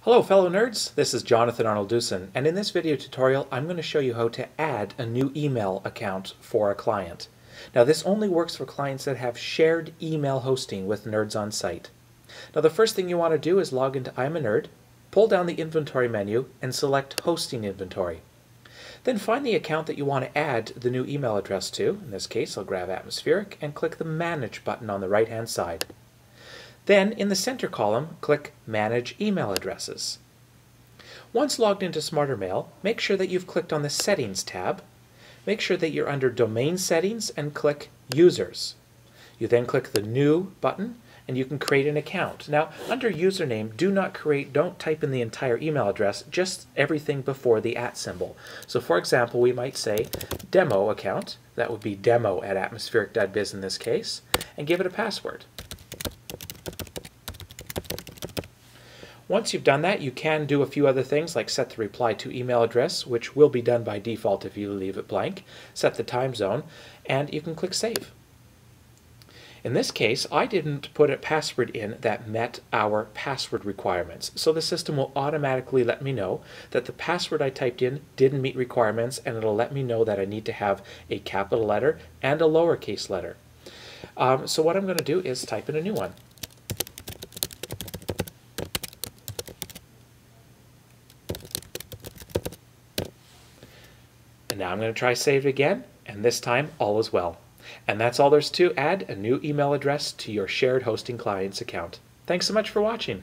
Hello fellow nerds, this is Jonathan Arnold Dewson, and in this video tutorial I'm going to show you how to add a new email account for a client. Now this only works for clients that have shared email hosting with Nerds on Site. Now the first thing you want to do is log into I'm a Nerd, pull down the inventory menu and select Hosting Inventory. Then find the account that you want to add the new email address to. In this case I'll grab Atmospheric and click the Manage button on the right hand side. Then, in the center column, click Manage Email Addresses. Once logged into SmarterMail, make sure that you've clicked on the Settings tab. Make sure that you're under Domain Settings and click Users. You then click the New button and you can create an account. Now, under username, don't type in the entire email address, just everything before the @ symbol. So for example, we might say demo account, that would be demo@atmospheric.biz in this case, and give it a password. Once you've done that, you can do a few other things like set the reply to email address, which will be done by default if you leave it blank, set the time zone, and you can click Save. In this case, I didn't put a password in that met our password requirements, so the system will automatically let me know that the password I typed in didn't meet requirements, and it'll let me know that I need to have a capital letter and a lowercase letter. So what I'm going to do is type in a new one. And now I'm going to try save it again, and this time all is well. And that's all there's to add a new email address to your shared hosting client's account. Thanks so much for watching.